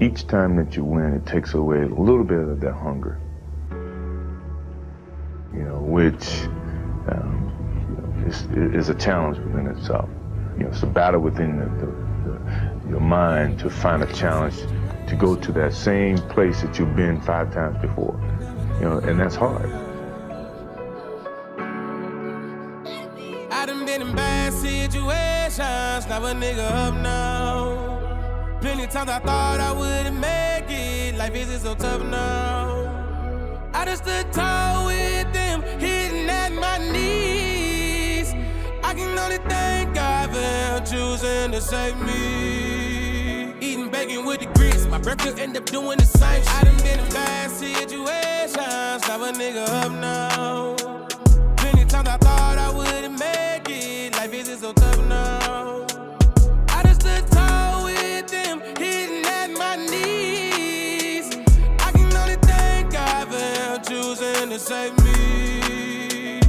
each time that you win, it takes away a little bit of that hunger, which is a challenge within itself. It's a battle within your mind to find a challenge to go to that same place that you've been 5 times before, and that's hard. I done been in bad situations, now a nigga up now. Plenty times I thought I wouldn't make it, life isn't so tough now. I just stood tall with them, hitting at my knees. I can only thank God for him choosing to save me. Eating bacon with the grits, my breakfast end up doing the same. I done been in bad situations, now a nigga up now. Plenty times I thought I wouldn't make it, life isn't so tough now. I just stood tall with them, hitting at my knees. I can only thank God for him choosing to save me.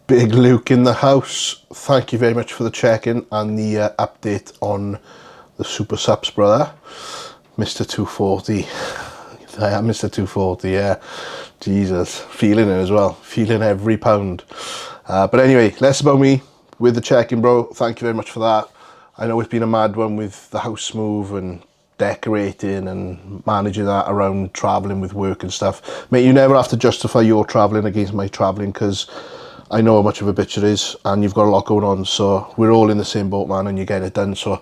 Big Luke in the house. Thank you very much for the check-in and the update on the Super Sups, brother. Mr. 240. I am Mr. 240, yeah. Jesus. Feeling it as well. Feeling every pound. But anyway, less about me with the check-in, bro. Thank you very much for that. I know it's been a mad one with the house move and decorating and managing that around travelling with work and stuff. Mate, you never have to justify your travelling against my travelling, because I know how much of a bitch it is and you've got a lot going on, so we're all in the same boat, man, and you're getting it done, so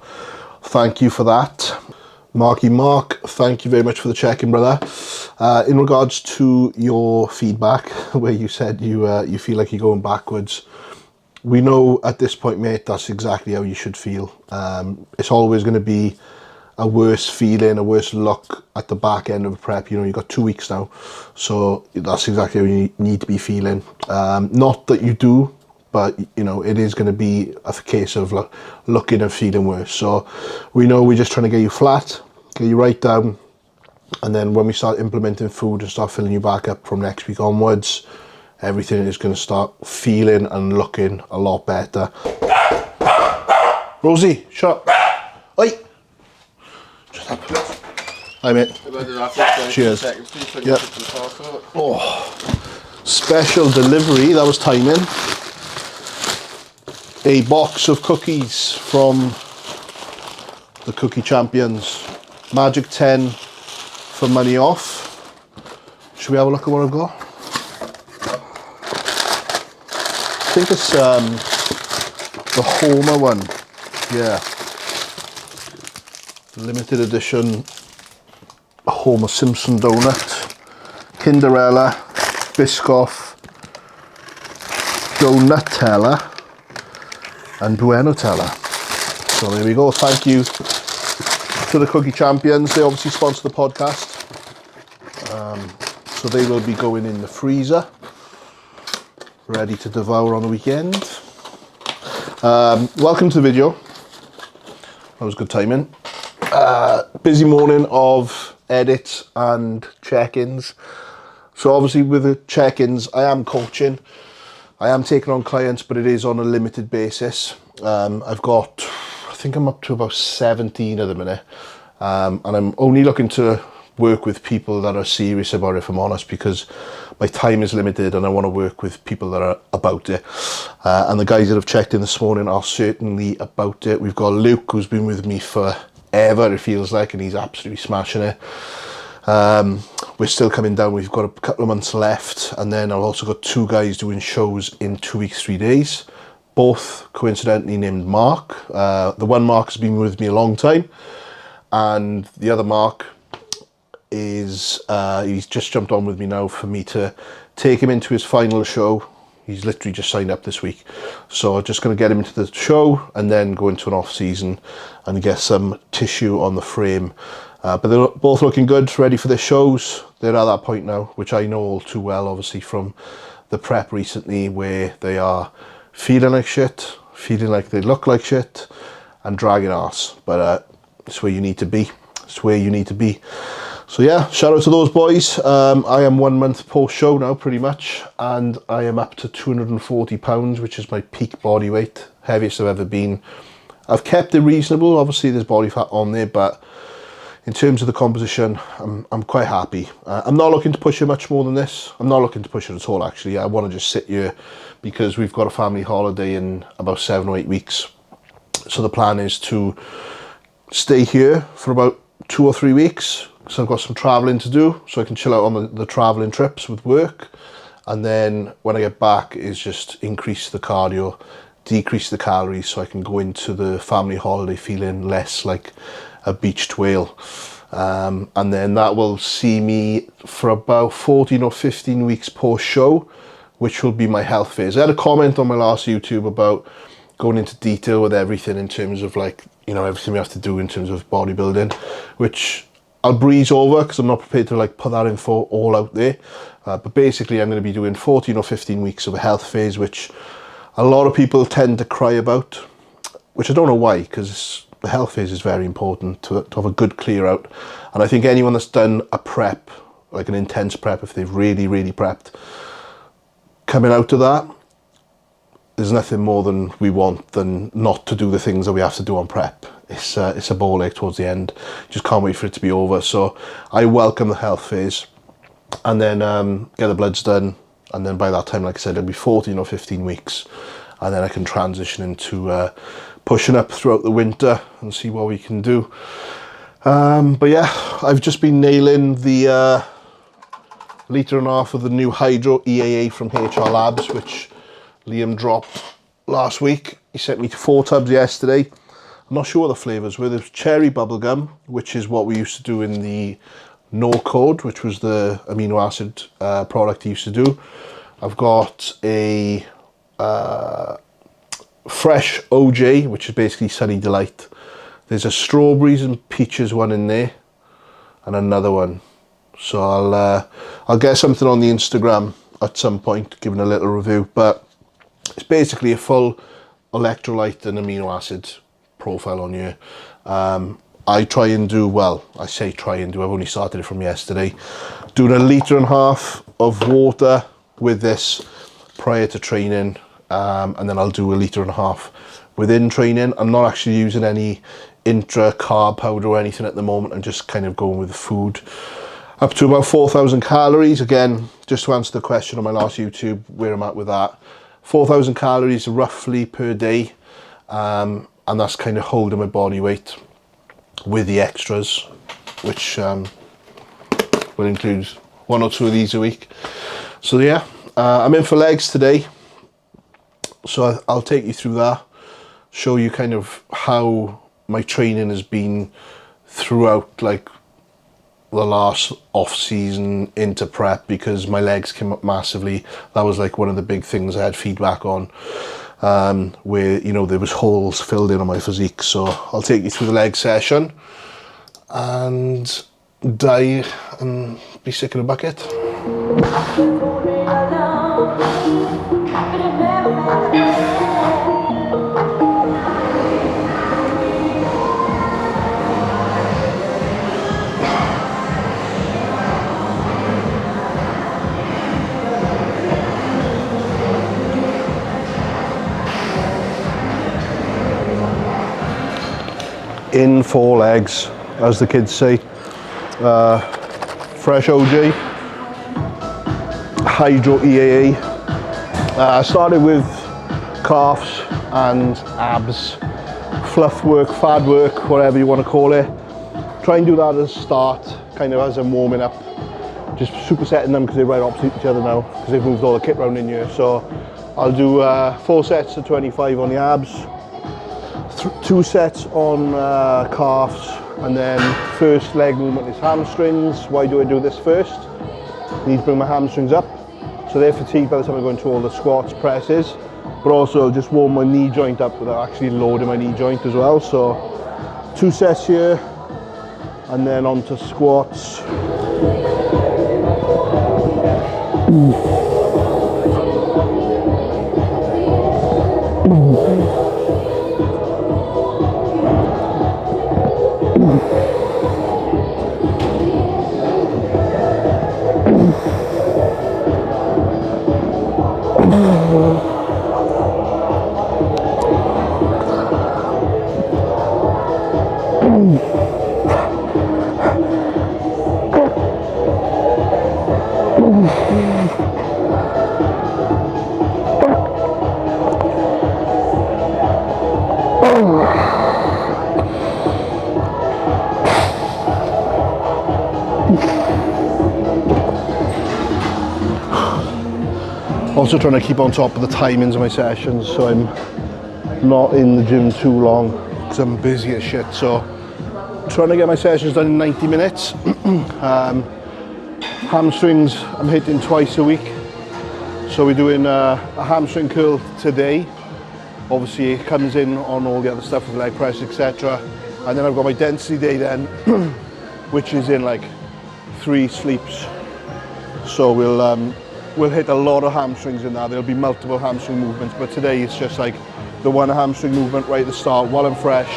thank you for that. Marky Mark, thank you very much for the check-in, brother. In regards to your feedback, where you said you feel like you're going backwards, we know at this point, mate, that's exactly how you should feel. It's always going to be a worse feeling, a worse look at the back end of a prep. You've got 2 weeks now, so that's exactly how you need to be feeling. Not that you do, but it is going to be a case of looking and feeling worse. So we know we're just trying to get you flat, get you right down, and then when we start implementing food and start filling you back up from next week onwards, everything is going to start feeling and looking a lot better. Rosie, shut up. Oi! Shut up. Hi, mate. Cheers. Yep. Oh, special delivery, that was timing. A box of cookies from the Cookie Champions. Magic 10 for money off. Should we have a look at what I've got? I think it's the Homer one. Yeah. Limited edition Homer Simpson donut. Kinderella, Biscoff, Donutella, and Buenotella. So there we go. Thank you to the Cookie Champions. They obviously sponsor the podcast, so they will be going in the freezer, ready to devour on the weekend. Welcome to the video. That was good timing. Busy morning of edits and check-ins. So obviously with the check-ins, I am coaching. I am taking on clients, but it is on a limited basis. I've got, I think I'm up to about 17 at the minute. And I'm only looking to work with people that are serious about it, if I'm honest, because my time is limited and I want to work with people that are about it. And the guys that have checked in this morning are certainly about it. We've got Luke, who's been with me forever, it feels like, and he's absolutely smashing it. We're still coming down. We've got a couple of months left, and then I've also got 2 guys doing shows in 2 weeks, 3 days, both coincidentally named Mark. The one Mark has been with me a long time, and the other Mark is he's just jumped on with me now for me to take him into his final show. He's literally just signed up this week, so I'm just going to get him into the show and then go into an off season and get some tissue on the frame. But they're both looking good, ready for their shows. They're at that point now, which I know all too well, obviously, from the prep recently, where they are feeling like shit, feeling like they look like shit, and dragging arse. But it's where you need to be. It's where you need to be. So yeah, shout out to those boys. I am 1 month post-show now, pretty much, and I am up to 240 pounds, which is my peak body weight, heaviest I've ever been. I've kept it reasonable. Obviously there's body fat on there, but in terms of the composition, I'm quite happy. I'm not looking to push it much more than this. I'm not looking to push it at all, actually. I want to just sit here because we've got a family holiday in about 7 or 8 weeks. So the plan is to stay here for about 2 or 3 weeks. So I've got some traveling to do, so I can chill out on the traveling trips with work. And then when I get back is just increase the cardio, decrease the calories, so I can go into the family holiday feeling less like a beached whale. And then that will see me for about 14 or 15 weeks post show, which will be my health phase. I had a comment on my last YouTube about going into detail with everything in terms of, like, you know, everything we have to do in terms of bodybuilding, which I'll breeze over because I'm not prepared to like put that info all out there. But basically I'm going to be doing 14 or 15 weeks of a health phase, which a lot of people tend to cry about, which I don't know why, because the health phase is very important to have a good clear out. And I think anyone that's done a prep, like an intense prep, if they've really, really prepped, coming out of that, there's nothing more than we want than not to do the things that we have to do on prep. It's a ball ache towards the end. Just can't wait for it to be over. So I welcome the health phase, and then get the bloods done. And then by that time, like I said, it'll be 14 or 15 weeks. And then I can transition into pushing up throughout the winter and see what we can do. But yeah, I've just been nailing the 1.5 litre of the new Hydro EAA from HR Labs, which Liam dropped last week. He sent me 4 tubs yesterday. I'm not sure what the flavours were. There's cherry bubblegum, which is what we used to do in the No Code, which was the amino acid product he used to do. I've got a fresh OJ, which is basically Sunny Delight. There's a strawberries and peaches one in there, and another one. So I'll get something on the Instagram at some point, giving a little review. But it's basically a full electrolyte and amino acid profile on here. I try and do, well, I say try and do, I've only started it from yesterday, doing 1.5 litres of water with this prior to training, and then I'll do 1.5 litres within training. I'm not actually using any intra carb powder or anything at the moment. I'm just kind of going with the food. Up to about 4,000 calories. Again, just to answer the question on my last YouTube, where I'm at with that. 4,000 calories roughly per day, and that's kind of holding my body weight with the extras, which will include 1 or 2 of these a week. So yeah, I'm in for legs today, so I'll take you through that, show you kind of how my training has been throughout, like, the last off season into prep, because my legs came up massively. That was like one of the big things I had feedback on, where, you know, there was holes filled in on my physique. So I'll take you through the leg session and die and be sick in a bucket. In 4 legs, as the kids say. Fresh OJ, Hydro EAA. I started with calves and abs, fluff work, fad work, whatever you want to call it. Try and do that as a start, kind of as I'm warming up. Just supersetting them because they're right opposite each other now, because they've moved all the kit round in here. So I'll do 4 sets of 25 on the abs, 2 sets on calves, and then first leg movement is hamstrings. Why do I do this first? I need to bring my hamstrings up, so they're fatigued by the time I go into all the squats, presses, but also just warm my knee joint up without actually loading my knee joint as well. So 2 sets here, and then on to squats. Also trying to keep on top of the timings of my sessions so I'm not in the gym too long because I'm busy as shit. So trying to get my sessions done in 90 minutes. Hamstrings I'm hitting twice a week. So we're doing a hamstring curl today. Obviously it comes in on all the other stuff with leg press, etc. And then I've got my density day then, which is in like 3 sleeps. So we'll hit a lot of hamstrings in that. There'll be multiple hamstring movements, but today it's just like the one hamstring movement right at the start while I'm fresh.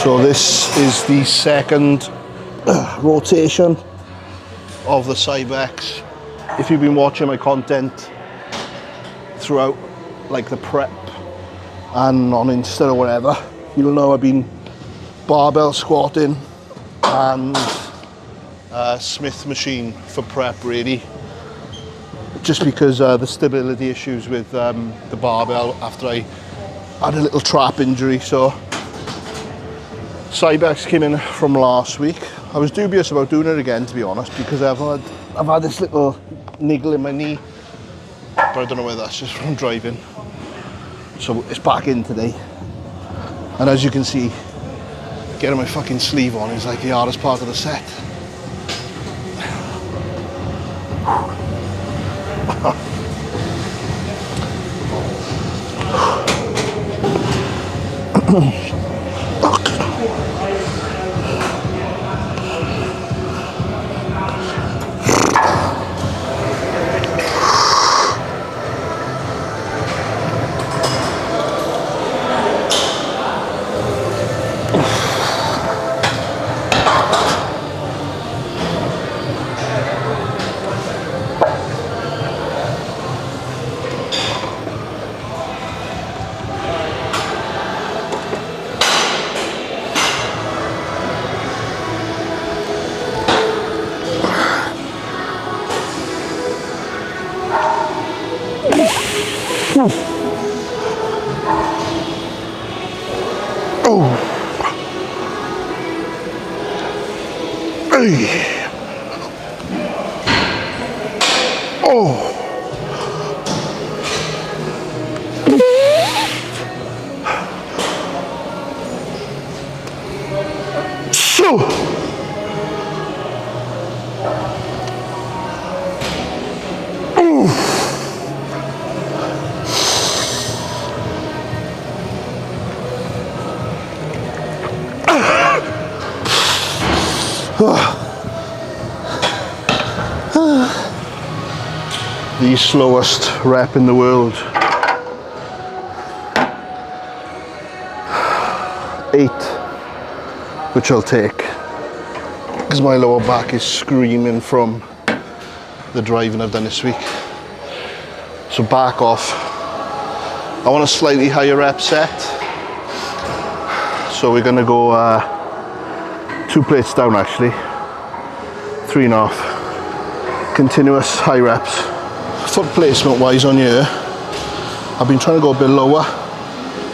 So this is the second rotation of the Cybex. If you've been watching my content throughout like the prep and on Insta or whatever, you'll know I've been barbell squatting and Smith machine for prep really, just because the stability issues with the barbell after I had a little trap injury. So Cybex came in from last week. I was dubious about doing it again, to be honest, because I've had this little niggle in my knee, but I don't know whether that's just from driving. So it's back in today, and as you can see, getting my fucking sleeve on is like the hardest part of the set. The slowest rep in the world. 8, which I'll take because my lower back is screaming from the driving I've done this week. So back off. I want a slightly higher rep set, so we're gonna go 2 plates down actually, 3.5 continuous high reps. Foot placement wise on here, I've been trying to go a bit lower,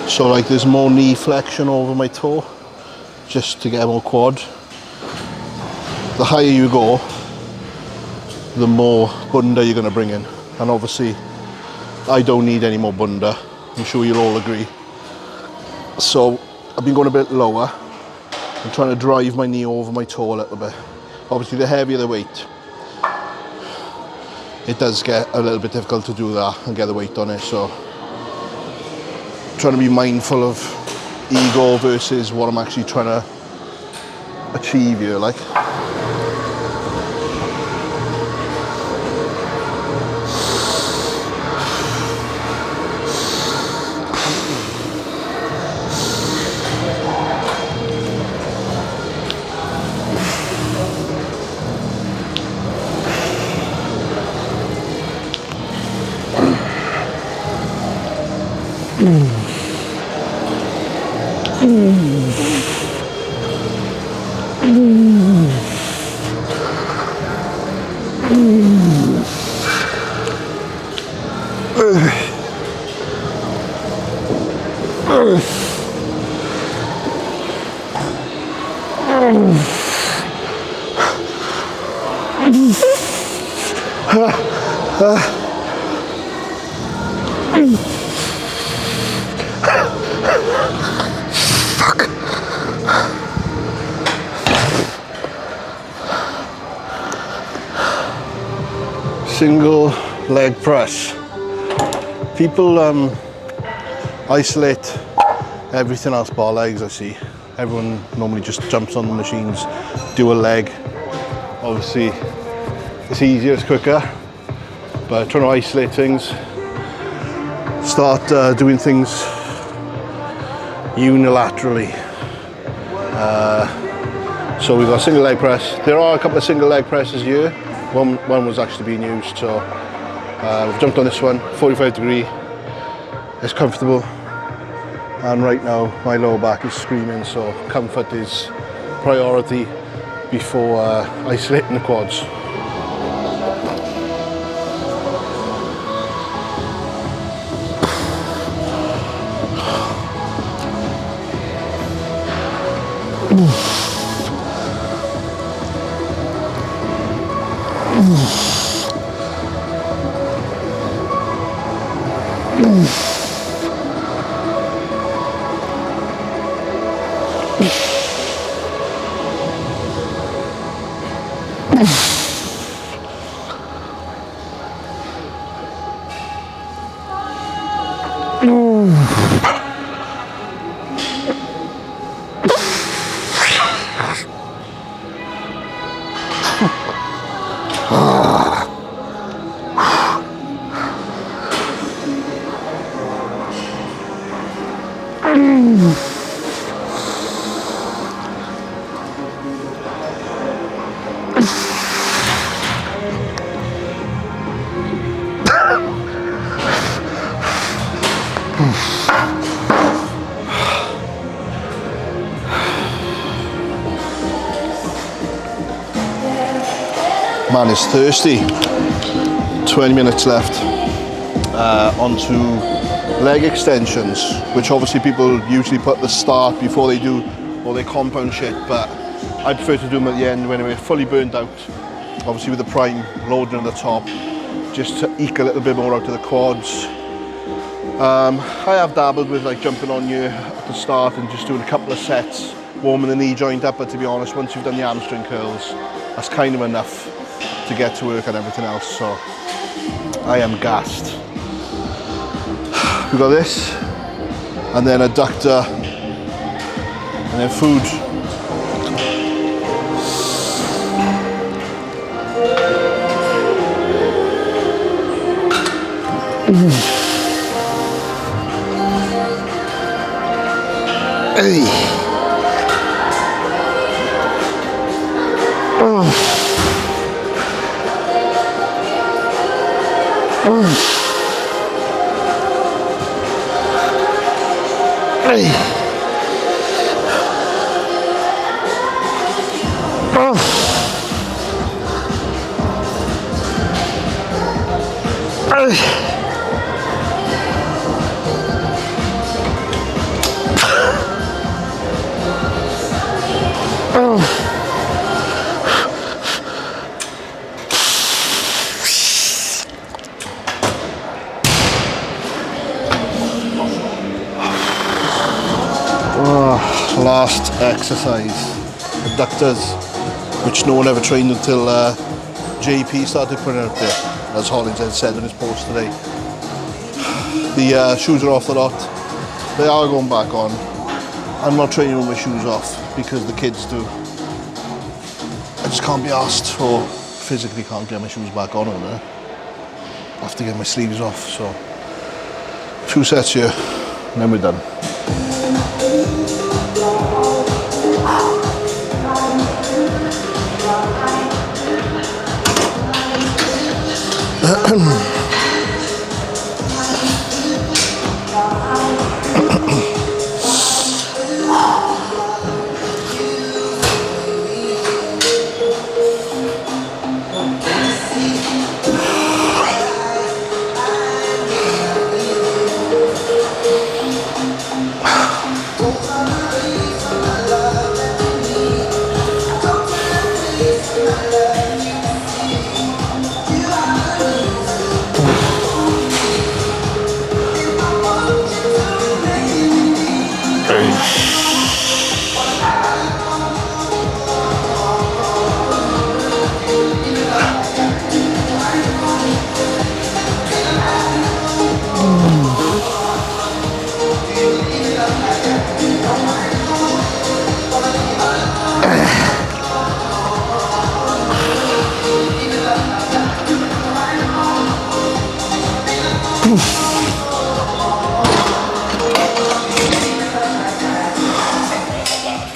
so like there's more knee flexion over my toe, just to get more quad. The higher you go, the more bunda you're going to bring in, and obviously I don't need any more bunda, I'm sure you'll all agree. So I've been going a bit lower. I'm trying to drive my knee over my toe a little bit. Obviously the heavier the weight, it does get a little bit difficult to do that and get the weight on it, so trying to be mindful of ego versus what I'm actually trying to achieve here, like. Single leg press. People isolate everything else bar legs, I see. Everyone normally just jumps on the machines, do a leg. Obviously, it's easier, it's quicker, but trying to isolate things, start doing things unilaterally. So we've got single leg press. There are a couple of single leg presses here. One was actually being used, so we've jumped on this one, 45 degree. It's comfortable, and right now my lower back is screaming, so comfort is priority before isolating the quads. Man is thirsty. 20 minutes left. Onto leg extensions, which obviously people usually put at the start before they do all their compound shit, but I prefer to do them at the end when we're fully burnt out. Obviously with the prime loading at the top, just to eke a little bit more out of the quads. I have dabbled with like jumping on you at the start and just doing a couple of sets, warming the knee joint up, but to be honest, once you've done the hamstring curls, that's kind of enough to get to work and everything else, so I am gassed. We've got this, and then adductor, and then food. Hey. Hey. Last exercise, adductors, which no one ever trained until JP started putting it out there, as Hollins had said in his post today. The shoes are off the lot. They are going back on. I'm not training with my shoes off because the kids do. I just can't be asked, or physically can't get my shoes back on. I have to get my sleeves off, so 2 sets here, and then we're done.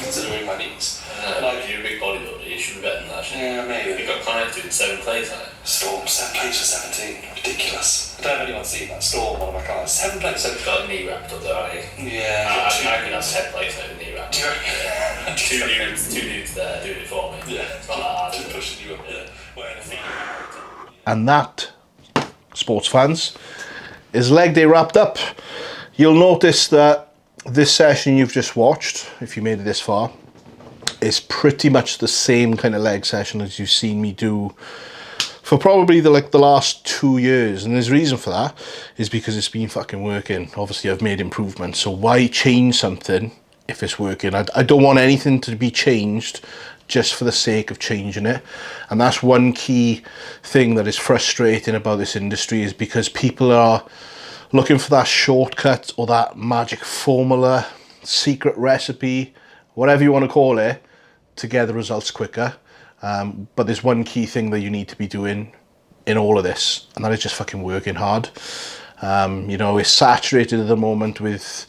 Considering my knees. Like, you're a big bodybuilder, you should be better than that, shouldn't you? Yeah, maybe. You got Connor doing 7 plays on it. Storm, 7 plays for 17. Ridiculous. I don't know if anyone's seen that. Storm, one of my clients. 7 plays. So you've got a knee wrapped up there, aren't you? Yeah. I think that's 10 plays over the knee wrapped. Two dudes there doing it for me. Yeah. It's not that hard. Just pushing you up there. Wearing a feet. And that, sports fans, is leg day wrapped up. You'll notice that this session you've just watched, if you made it this far, is pretty much the same kind of leg session as you've seen me do for probably the last 2 years. And there's a reason for that, is because it's been fucking working. Obviously I've made improvements, so why change something if it's working? I don't want anything to be changed just for the sake of changing it. And that's one key thing that is frustrating about this industry, is because people are looking for that shortcut or that magic formula, secret recipe, whatever you want to call it, to get the results quicker. But there's one key thing that you need to be doing in all of this, and that is just fucking working hard. You know, it's saturated at the moment with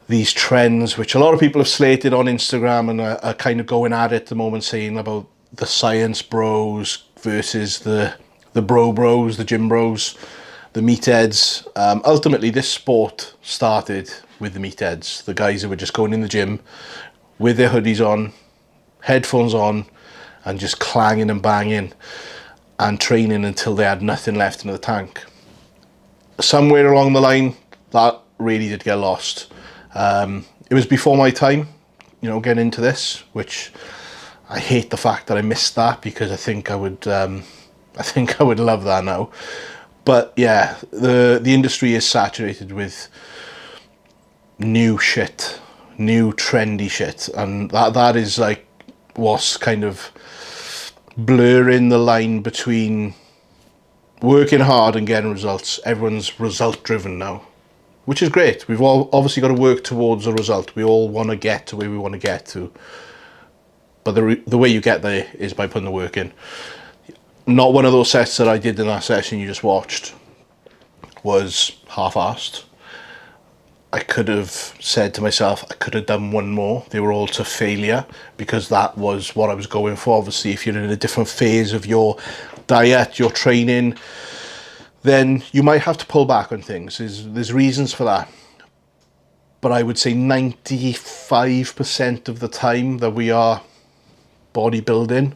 these trends, which a lot of people have slated on Instagram and are kind of going at it at the moment, saying about the science bros versus the bros, the gym bros, the meatheads. Ultimately, this sport started with the meatheads, the guys who were just going in the gym with their hoodies on, headphones on, and just clanging and banging and training until they had nothing left in the tank. Somewhere along the line, that really did get lost. It was before my time, you know, getting into this, which I hate the fact that I missed that, because I think I would love that now. But yeah, the industry is saturated with new shit, new trendy shit, and that is like what's kind of blurring the line between working hard and getting results. Everyone's result driven now, which is great. We've all obviously got to work towards a result. We all want to get to where we want to get to, but the way you get there is by putting the work in. Not one of those sets that I did in that session you just watched was half-assed. I could have said to myself, I could have done one more. They were all to failure, because that was what I was going for. Obviously, if you're in a different phase of your diet, your training, then you might have to pull back on things. There's reasons for that. But I would say 95% of the time that we are bodybuilding,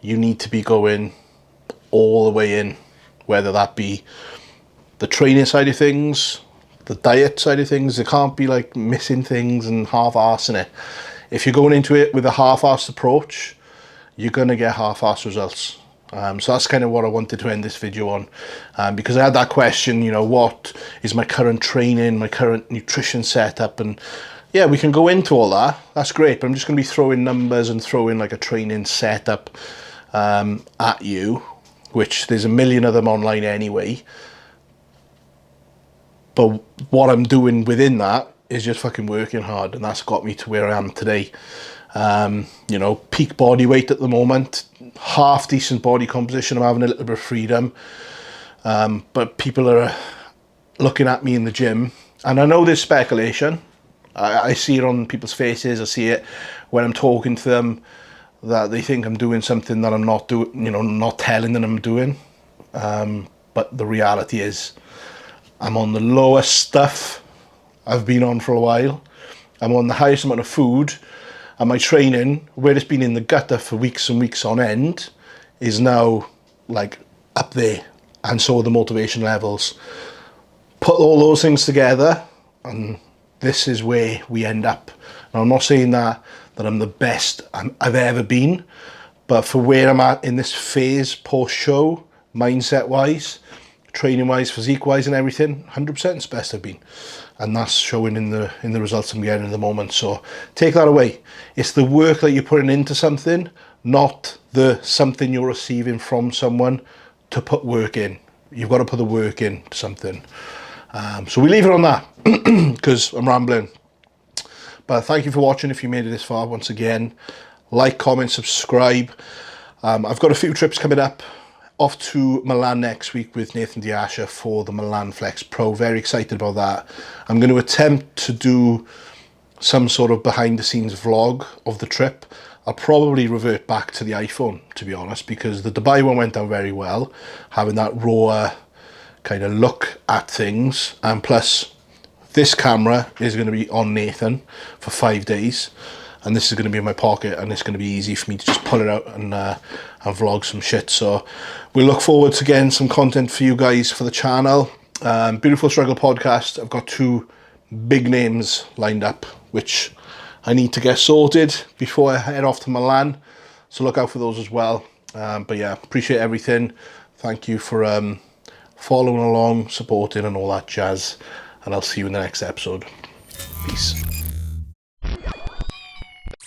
you need to be going all the way in, whether that be the training side of things, the diet side of things. It can't be like missing things and half-assing it. If you're going into it with a half-assed approach, you're going to get half-assed results. So that's kind of what I wanted to end this video on, because I had that question, you know, what is my current training, my current nutrition setup? And yeah, we can go into all that. That's great, but I'm just going to be throwing numbers and throwing like a training setup at you, which there's a million of them online anyway. But what I'm doing within that is just fucking working hard, and that's got me to where I am today. You know, peak body weight at the moment, half decent body composition. I'm having a little bit of freedom, but people are looking at me in the gym, and I know there's speculation. I see it on people's faces. I see it when I'm talking to them, that they think I'm doing something that I'm not doing, you know, not telling them I'm doing. But the reality is, I'm on the lowest stuff I've been on for a while. I'm on the highest amount of food, and my training, where it's been in the gutter for weeks and weeks on end, is now like up there. And so are the motivation levels. Put all those things together, and this is where we end up. Now, I'm not saying that I'm the best I've ever been, but for where I'm at in this phase post-show, mindset-wise, training-wise, physique-wise and everything, 100% it's the best I've been. And that's showing in the results I'm getting at the moment. So take that away. It's the work that you're putting into something, not the something you're receiving from someone to put work in. You've got to put the work in to something. So we leave it on that because I'm rambling. But thank you for watching. If you made it this far, once again, like, comment, subscribe. I've got a few trips coming up. Off to Milan next week with Nathan Diasha for the Milan Flex Pro. Very excited about that. I'm going to attempt to do some sort of behind the scenes vlog of the trip. I'll probably revert back to the iPhone, to be honest, because the Dubai one went down very well, having that raw kind of look at things. And plus, this camera is going to be on Nathan for 5 days. And this is going to be in my pocket, and it's going to be easy for me to just pull it out and vlog some shit. So we look forward to getting some content for you guys for the channel. Beautiful Struggle podcast. I've got 2 big names lined up, which I need to get sorted before I head off to Milan. So look out for those as well. But yeah, appreciate everything. Thank you for following along, supporting and all that jazz. And I'll see you in the next episode. Peace.